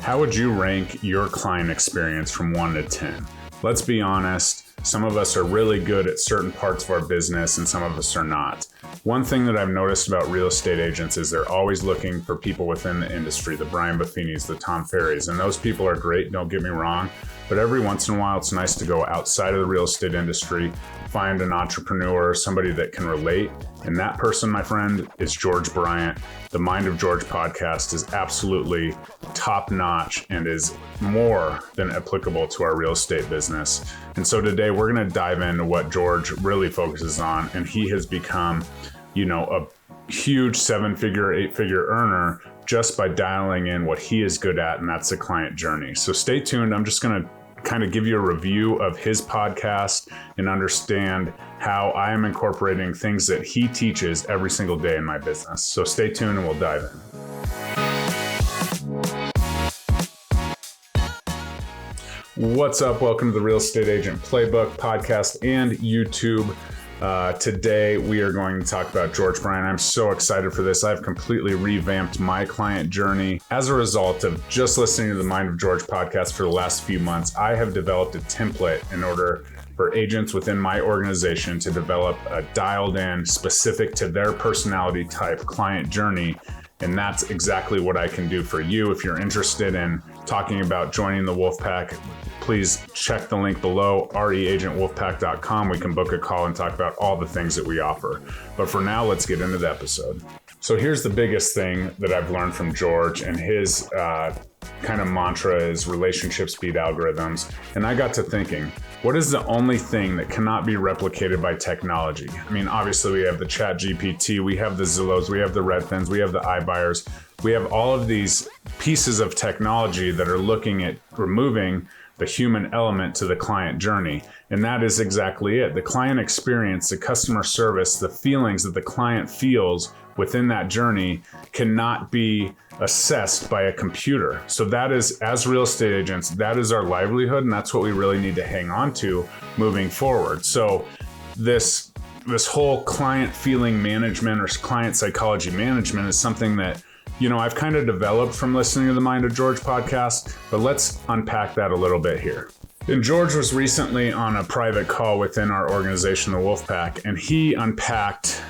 How would you rank your client experience from 1 to 10? Let's be honest, some of us are really good at certain parts of our business and some of us are not. One thing that I've noticed about real estate agents is they're always looking for people within the industry, the Brian Buffinis, the Tom Ferrys, and those people are great, don't get me wrong, but every once in a while it's nice to go outside of the real estate industry, find an entrepreneur, somebody that can relate, and that person, my friend, is George Bryant. The Mind of George podcast is absolutely top-notch and is more than applicable to our real estate business. And so today we're going to dive into what George really focuses on, and he has become, a huge 7-figure, 8-figure earner just by dialing in what he is good at, and that's the client journey. So stay tuned. I'm just going to kind of give you a review of his podcast and understand how I am incorporating things that he teaches every single day in my business. So stay tuned and we'll dive in. What's up? Welcome to the Real Estate Agent Playbook podcast and YouTube. Today we are going to talk about George Bryant. I'm so excited for this. I've completely revamped my client journey. As a result of just listening to the Mind of George podcast for the last few months, I have developed a template in order for agents within my organization to develop a dialed in, specific to their personality type client journey. And that's exactly what I can do for you. If you're interested in talking about joining the Wolfpack, please check the link below, reagentwolfpack.com. We can book a call and talk about all the things that we offer. But for now, let's get into the episode. So here's the biggest thing that I've learned from George, and his kind of mantra is relationships beat algorithms. And I got to thinking, what is the only thing that cannot be replicated by technology? I mean, obviously we have the Chat GPT, we have the Zillows, we have the Redfins, we have the iBuyers. We have all of these pieces of technology that are looking at removing the human element to the client journey. And that is exactly it. The client experience, the customer service, the feelings that the client feels within that journey cannot be assessed by a computer. So that is, as real estate agents, that is our livelihood, and that's what we really need to hang on to moving forward. So this whole client feeling management or client psychology management is something that I've kind of developed from listening to the Mind of George podcast, but let's unpack that a little bit here. And George was recently on a private call within our organization, the Wolfpack, and he unpacked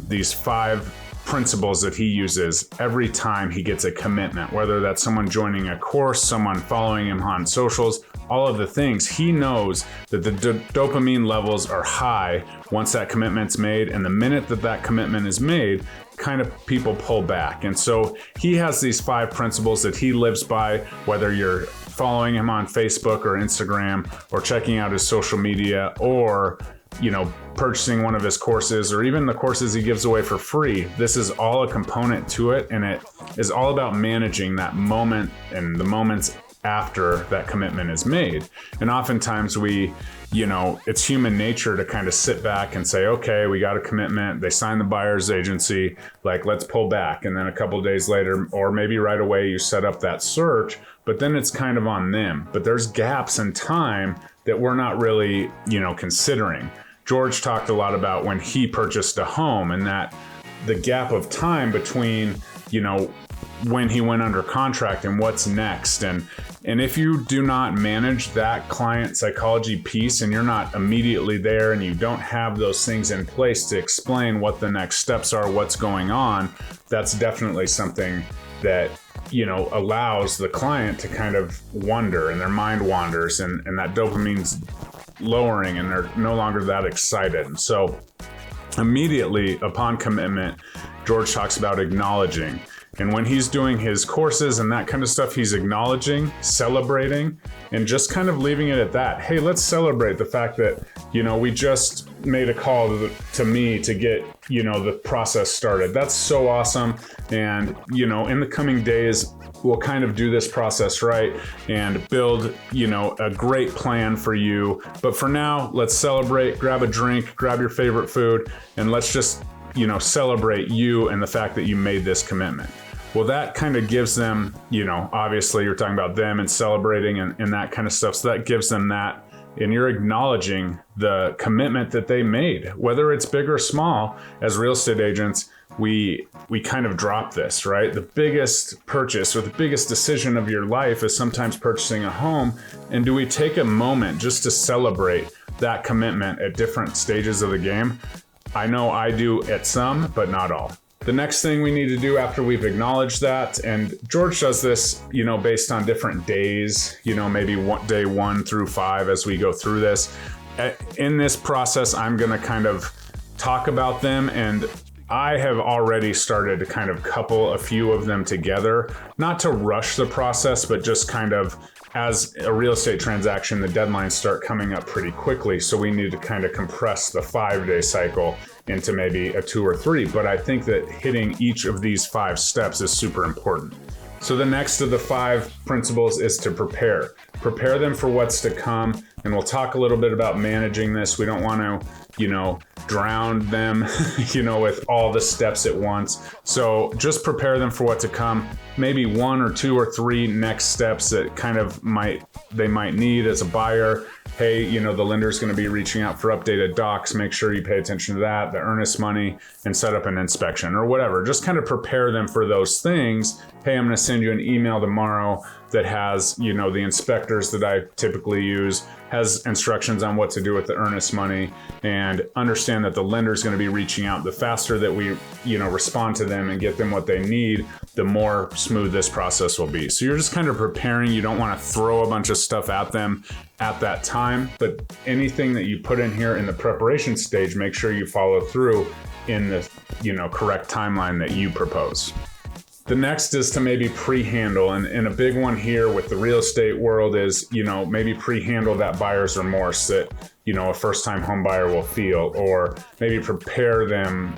these 5 principles that he uses every time he gets a commitment, whether that's someone joining a course, someone following him on socials, all of the things. He knows that the dopamine levels are high once that commitment's made, and the minute that commitment is made, kind of people pull back. And so he has these 5 principles that he lives by, whether you're following him on Facebook or Instagram or checking out his social media or purchasing one of his courses or even the courses he gives away for free. This is all a component to it, and it is all about managing that moment and the moments after that commitment is made. And oftentimes it's human nature to kind of sit back and say, okay, we got a commitment. They signed the buyer's agency, let's pull back. And then a couple of days later, or maybe right away, you set up that search, but then it's kind of on them. But there's gaps in time that we're not really, considering. George talked a lot about when he purchased a home and that the gap of time between, when he went under contract and what's next. And if you do not manage that client psychology piece and you're not immediately there and you don't have those things in place to explain what the next steps are, what's going on, that's definitely something that, allows the client to kind of wonder and their mind wanders and that dopamine's lowering and they're no longer that excited. So immediately upon commitment, George talks about acknowledging. And when he's doing his courses and that kind of stuff, he's acknowledging, celebrating, and just kind of leaving it at that. Hey, let's celebrate the fact that, we just made a call to me to get, the process started. That's so awesome. And, in the coming days, we'll kind of do this process right and build, a great plan for you. But for now, let's celebrate, grab a drink, grab your favorite food, and let's just, celebrate you and the fact that you made this commitment. Well, that kind of gives them, obviously you're talking about them and celebrating and that kind of stuff. So that gives them that, and you're acknowledging the commitment that they made, whether it's big or small. As real estate agents, we kind of drop this, right? The biggest purchase or the biggest decision of your life is sometimes purchasing a home. And do we take a moment just to celebrate that commitment at different stages of the game? I know I do at some, but not all. The next thing we need to do after we've acknowledged that, and George does this, based on different days, maybe day 1 through 5 as we go through this. In this process, I'm going to kind of talk about them, and I have already started to kind of couple a few of them together, not to rush the process, but just kind of as a real estate transaction, the deadlines start coming up pretty quickly. So we need to kind of compress the 5-day cycle into maybe a 2 or 3. But I think that hitting each of these 5 steps is super important. So the next of the 5 principles is to prepare. Prepare them for what's to come. And we'll talk a little bit about managing this. We don't want to, drown them, with all the steps at once. So just prepare them for what to come. Maybe 1 or 2 or 3 next steps that kind of they might need as a buyer. Hey, the lender's going to be reaching out for updated docs. Make sure you pay attention to that, the earnest money, and set up an inspection or whatever. Just kind of prepare them for those things. Hey, I'm going to send you an email tomorrow that has, the inspectors that I typically use, has instructions on what to do with the earnest money, and understand that the lender is going to be reaching out. The faster that we, respond to them and get them what they need, the more smooth this process will be. So you're just kind of preparing. You don't want to throw a bunch of stuff at them at that time, but anything that you put in here in the preparation stage, make sure you follow through in the, correct timeline that you propose. The next is to maybe pre-handle, and a big one here with the real estate world is, maybe pre-handle that buyer's remorse that, a first-time home buyer will feel, or maybe prepare them,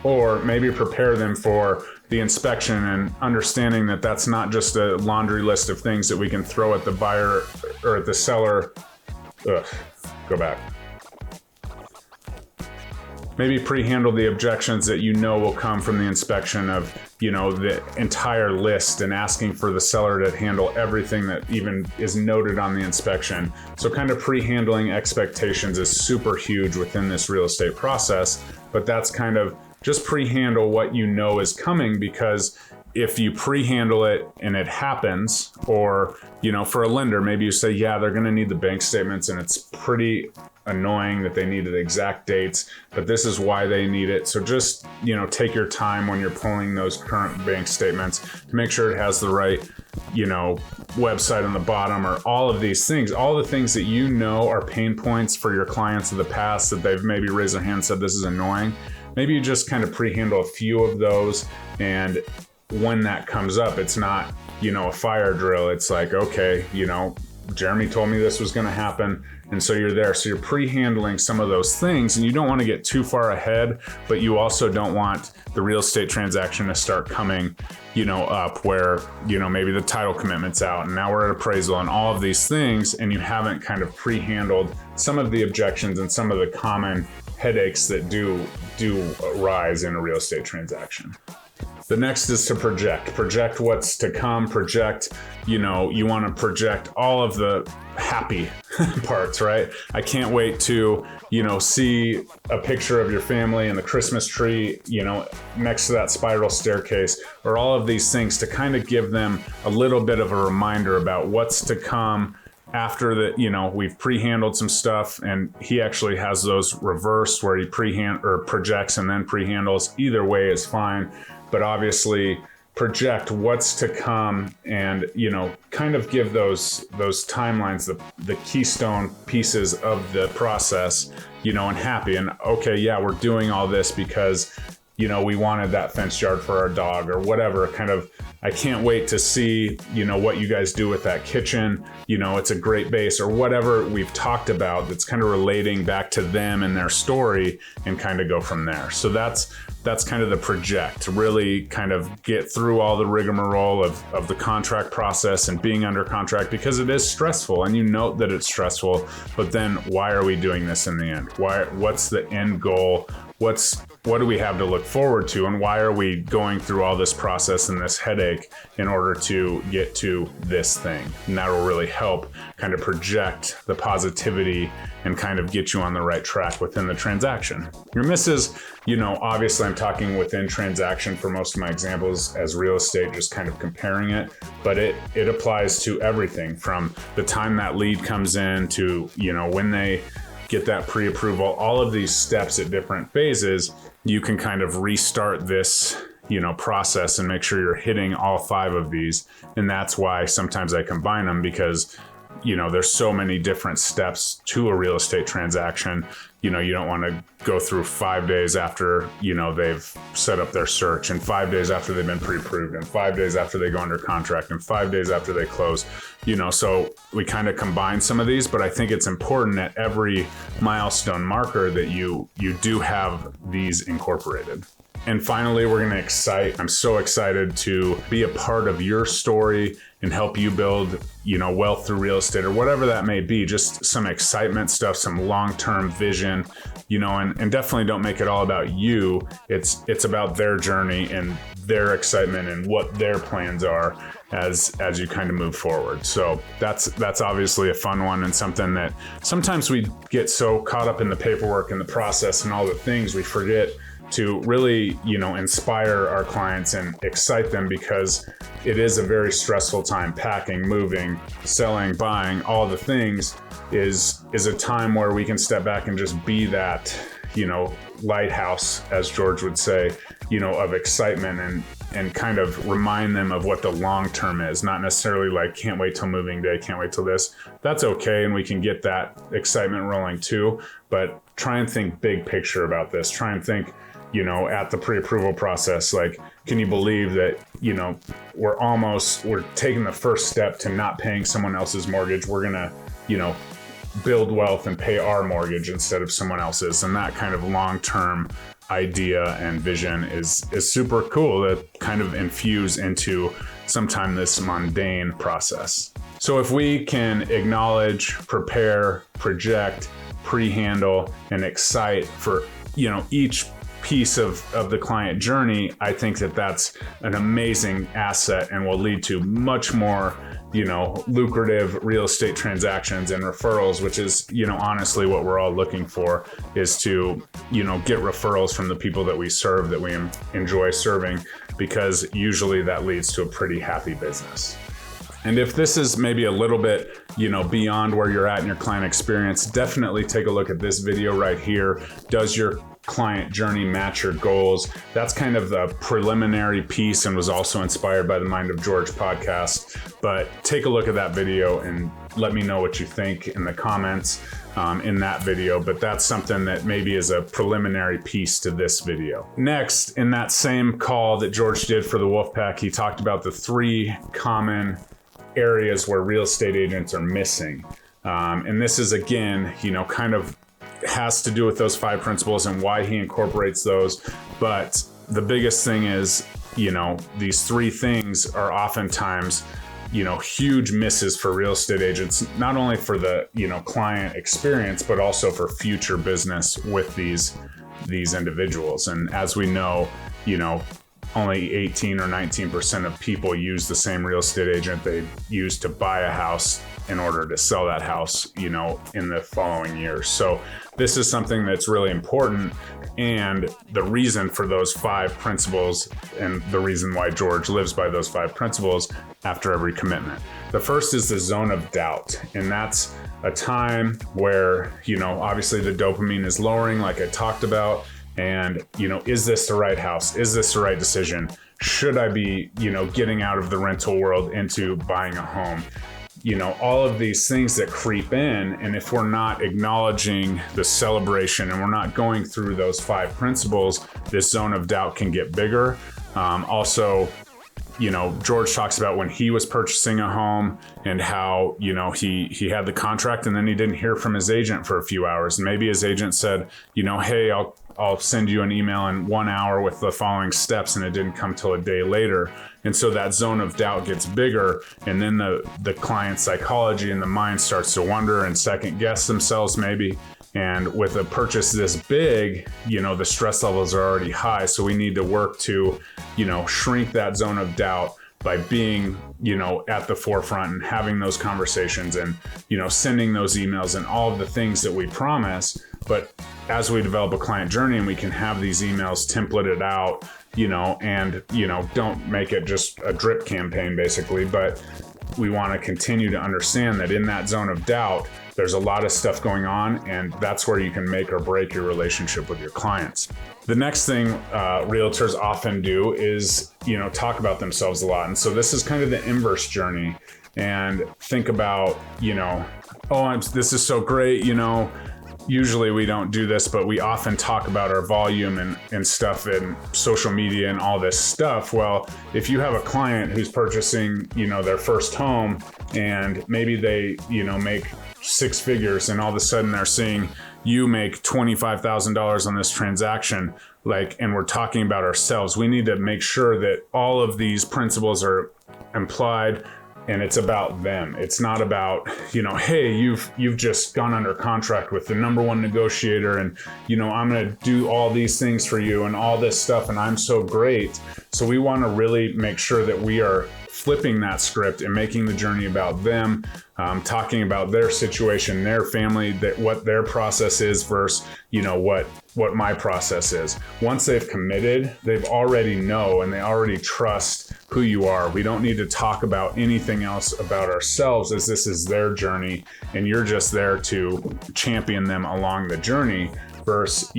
or maybe prepare them for the inspection and understanding that that's not just a laundry list of things that we can throw at the buyer or at the seller. Maybe pre-handle the objections that will come from the inspection of, the entire list, and asking for the seller to handle everything that even is noted on the inspection. So kind of pre-handling expectations is super huge within this real estate process, but that's kind of just pre-handle what is coming, because if you pre-handle it and it happens, or, for a lender, maybe you say, yeah, they're going to need the bank statements, and it's pretty annoying that they needed exact dates, but this is why they need it. So just, take your time when you're pulling those current bank statements to make sure it has the right, website on the bottom, or all of these things, all the things that are pain points for your clients of the past that they've maybe raised their hand and said, this is annoying. Maybe you just kind of pre-handle a few of those, and when that comes up, it's not, a fire drill. It's like, okay, Jeremy told me this was going to happen. And so you're there. So you're pre-handling some of those things, and you don't want to get too far ahead, but you also don't want the real estate transaction to start coming, up where, maybe the title commitment's out and now we're at appraisal and all of these things, and you haven't kind of pre-handled some of the objections and some of the common headaches that do arise in a real estate transaction. The next is to project what's to come, you want to project all of the happy parts, right? I can't wait to, see a picture of your family and the Christmas tree, next to that spiral staircase, or all of these things to kind of give them a little bit of a reminder about what's to come after that. We've pre-handled some stuff, and he actually has those reversed where he projects and then pre-handles. Either way is fine. But obviously project what's to come, and kind of give those timelines, the keystone pieces of the process, and happy, and okay, yeah, we're doing all this because we wanted that fenced yard for our dog, or whatever. Kind of, I can't wait to see what you guys do with that kitchen. It's a great base, or whatever we've talked about that's kind of relating back to them and their story, and kind of go from there. So that's kind of the project, to really kind of get through all the rigmarole of the contract process and being under contract, because it is stressful, and note that it's stressful, but then why are we doing this in the end? What's the end goal? What's what do we have to look forward to, and why are we going through all this process and this headache in order to get to this thing? And that will really help kind of project the positivity and kind of get you on the right track within the transaction. Your misses, obviously I'm talking within transaction for most of my examples as real estate, just kind of comparing it, but it applies to everything from the time that lead comes in to, when they get that pre-approval, all of these steps at different phases, you can kind of restart this process and make sure you're hitting all 5 of these. And that's why sometimes I combine them, because there's so many different steps to a real estate transaction. You don't want to go through 5 days after, they've set up their search, and 5 days after they've been pre-approved, and 5 days after they go under contract, and 5 days after they close, so we kind of combine some of these, but I think it's important at every milestone marker that you do have these incorporated. And finally, we're going to excite. I'm so excited to be a part of your story and help you build, wealth through real estate or whatever that may be. Just some excitement stuff, some long-term vision, and definitely don't make it all about you. It's about their journey and their excitement and what their plans are as you kind of move forward. So that's obviously a fun one, and something that sometimes we get so caught up in the paperwork and the process and all the things, we forget to really, inspire our clients and excite them, because it is a very stressful time. Packing, moving, selling, buying, all the things is a time where we can step back and just be that, lighthouse, as George would say, of excitement, and kind of remind them of what the long term is, not necessarily like, can't wait till moving day, can't wait till this. That's okay, and we can get that excitement rolling too, but try and think big picture about this. Try and think, at the pre-approval process, like, can you believe that, we're taking the first step to not paying someone else's mortgage. We're gonna, build wealth and pay our mortgage instead of someone else's. And that kind of long-term idea and vision is super cool to kind of infuse into sometime this mundane process. So if we can acknowledge, prepare, project, pre-handle, and excite for, each piece of the client journey, I think that's an amazing asset and will lead to much more, lucrative real estate transactions and referrals, which is, honestly what we're all looking for, is to, get referrals from the people that we serve, that we enjoy serving, because usually that leads to a pretty happy business. And if this is maybe a little bit, beyond where you're at in your client experience, definitely take a look at this video right here. Does your client journey match your goals? That's kind of the preliminary piece, and was also inspired by the Mind of George podcast. But take a look at that video and let me know what you think in the comments in that video. But that's something that maybe is a preliminary piece to this video. Next, in that same call that George did for the Wolfpack, he talked about the 3 common areas where real estate agents are missing. And this is, again, kind of has to do with those 5 principles and why he incorporates those. But the biggest thing is, these 3 things are oftentimes, huge misses for real estate agents, not only for the, client experience, but also for future business with these individuals. And as we know, only 18 or 19% of people use the same real estate agent they use to buy a house in order to sell that house, in the following years. So this is something that's really important. And the reason for those 5 principles, and the reason why George lives by those 5 principles after every commitment. The first is the zone of doubt. And that's a time where, obviously the dopamine is lowering, like I talked about. And, is this the right house? Is this the right decision? Should I be, getting out of the rental world into buying a home? All of these things that creep in. And if we're not acknowledging the celebration and we're not going through those 5 principles, this zone of doubt can get bigger. Also, George talks about when he was purchasing a home and how, he had the contract and then he didn't hear from his agent for a few hours. And maybe his agent said, hey, I'll send you an email in 1 hour with the following steps, and it didn't come till a day later. And so that zone of doubt gets bigger, and then the client's psychology and the mind starts to wonder and second guess themselves maybe. And with a purchase this big, the stress levels are already high. So we need to work to, shrink that zone of doubt by being, at the forefront and having those conversations and, sending those emails and all of the things that we promise. But as we develop a client journey and we can have these emails templated out, and, don't make it just a drip campaign basically, but we want to continue to understand that in that zone of doubt, there's a lot of stuff going on, and that's where you can make or break your relationship with your clients. The next thing realtors often do is, talk about themselves a lot. And so this is kind of the inverse journey, and think about, this is so great, Usually we don't do this, but we often talk about our volume and stuff in social media and all this stuff. Well, if you have a client who's purchasing, their first home, and maybe they, make six figures, and all of a sudden they're seeing you make $25,000 on this transaction, and we're talking about ourselves, we need to make sure that all of these principles are implied. And it's about them. It's not about, hey, you've just gone under contract with the number one negotiator, and, I'm going to do all these things for you and all this stuff, and I'm so great. So we want to really make sure that we are flipping that script and making the journey about them, talking about their situation, their family, that what their process is versus, what my process is. Once they've committed, they've already know and they already trust who you are. We don't need to talk about anything else about ourselves, as this is their journey and you're just there to champion them along the journey versus,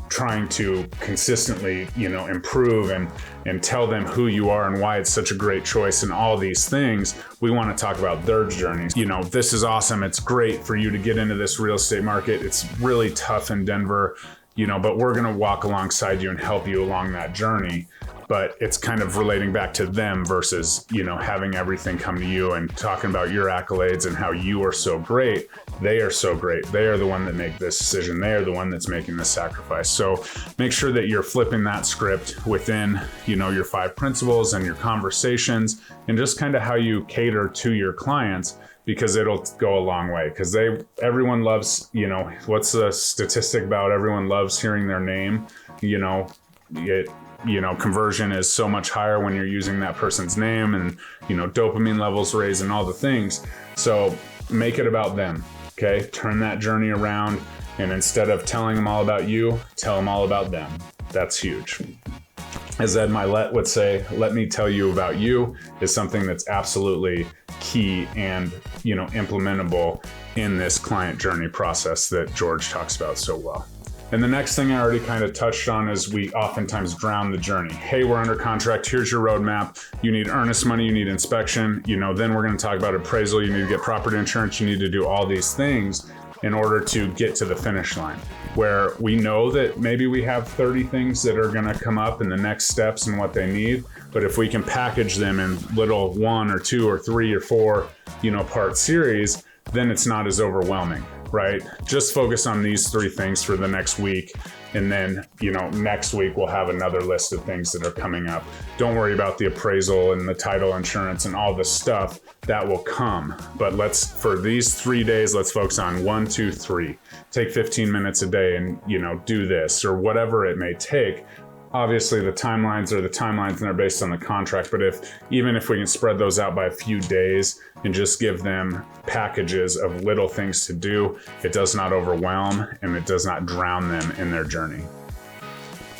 trying to consistently, improve and tell them who you are and why it's such a great choice and all these things. We want to talk about their journeys. This is awesome. It's great for you to get into this real estate market. It's really tough in Denver, but we're going to walk alongside you and help you along that journey. But it's kind of relating back to them versus, having everything come to you and talking about your accolades and how you are so great. They are so great. They are the one that make this decision. They are the one that's making the sacrifice. So make sure that you're flipping that script within, your 5 principles and your conversations and just kind of how you cater to your clients, because it'll go a long way. Because everyone loves, what's the statistic about everyone loves hearing their name? Conversion is so much higher when you're using that person's name, and, dopamine levels raise and all the things. So make it about them. Okay. Turn that journey around. And instead of telling them all about you, tell them all about them. That's huge. As Ed Milet would say, let me tell you about you is something that's absolutely key and, implementable in this client journey process that George talks about so well. And the next thing I already kind of touched on is we oftentimes drown the journey. Hey, we're under contract. Here's your roadmap. You need earnest money. You need inspection. Then we're going to talk about appraisal. You need to get property insurance. You need to do all these things in order to get to the finish line, where we know that maybe we have 30 things that are going to come up in the next steps and what they need. But if we can package them in little 1 or 2 or 3 or 4, part series, then it's not as overwhelming. Right? Just focus on these 3 things for the next week. And then, next week we'll have another list of things that are coming up. Don't worry about the appraisal and the title insurance and all the stuff that will come. But for these 3 days, let's focus on 1, 2, 3. Take 15 minutes a day and, do this or whatever it may take. Obviously the timelines are the timelines and they're based on the contract, but even if we can spread those out by a few days and just give them packages of little things to do, it does not overwhelm and it does not drown them in their journey.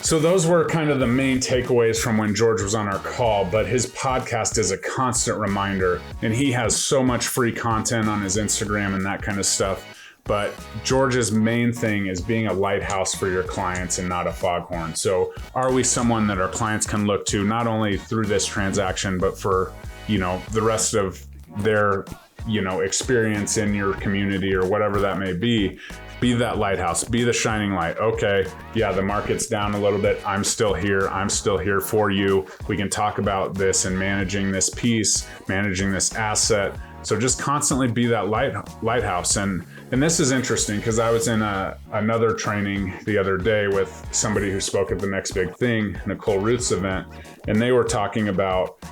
So those were kind of the main takeaways from when George was on our call, but his podcast is a constant reminder, and he has so much free content on his Instagram and that kind of stuff. But George's main thing is being a lighthouse for your clients and not a foghorn. So are we someone that our clients can look to not only through this transaction, but for, the rest of their, experience in your community or whatever that may be? Be that lighthouse, be the shining light. Okay, yeah, the market's down a little bit. I'm still here. I'm still here for you. We can talk about this and managing this piece, managing this asset. So just constantly be that lighthouse. And this is interesting because I was in another training the other day with somebody who spoke at the Next Big Thing, Nicole Ruth's event, and they were talking about,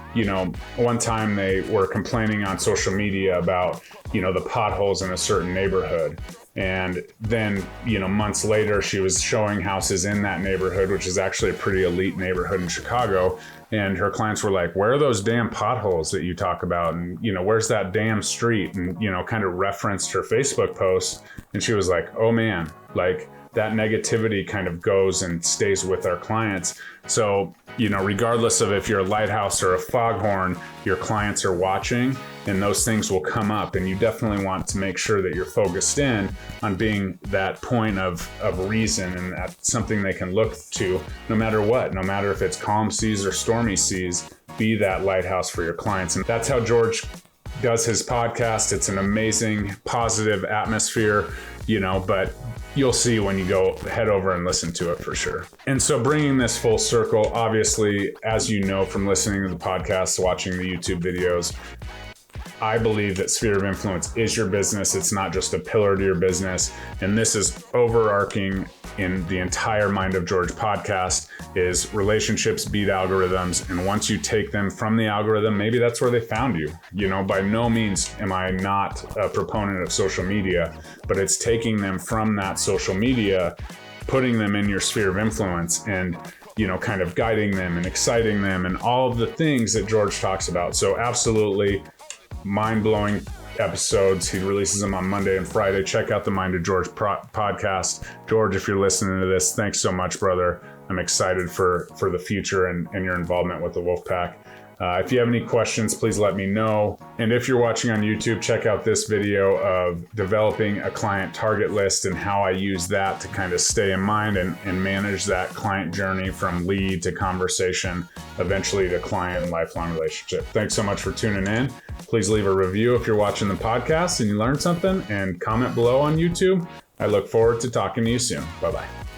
one time they were complaining on social media about, the potholes in a certain neighborhood. And then, months later, she was showing houses in that neighborhood, which is actually a pretty elite neighborhood in Chicago. And her clients were like, where are those damn potholes that you talk about? And, where's that damn street? And, kind of referenced her Facebook post. And she was like, oh man, like that negativity kind of goes and stays with our clients. So, regardless of if you're a lighthouse or a foghorn, your clients are watching and those things will come up. And you definitely want to make sure that you're focused in on being that point of reason, and that's something they can look to no matter what, no matter if it's calm seas or stormy seas, be that lighthouse for your clients. And that's how George does his podcast. It's an amazing, positive atmosphere, but you'll see when you go head over and listen to it for sure. And so bringing this full circle, obviously, as you know from listening to the podcast, watching the YouTube videos, I believe that sphere of influence is your business. It's not just a pillar to your business. And this is overarching in the entire Mind of George podcast is relationships beat algorithms. And once you take them from the algorithm, maybe that's where they found you. By no means am I not a proponent of social media, but it's taking them from that social media, putting them in your sphere of influence, and kind of guiding them and exciting them and all of the things that George talks about. So absolutely mind-blowing episodes. He releases them on Monday and Friday. Check out the Mind of George podcast. George, if you're listening to this, thanks so much, brother. I'm excited for the future and your involvement with the Wolfpack. If you have any questions, please let me know. And if you're watching on YouTube, check out this video of developing a client target list and how I use that to kind of stay in mind and manage that client journey from lead to conversation, eventually to client and lifelong relationship. Thanks so much for tuning in. Please leave a review if you're watching the podcast and you learned something, and comment below on YouTube. I look forward to talking to you soon. Bye-bye.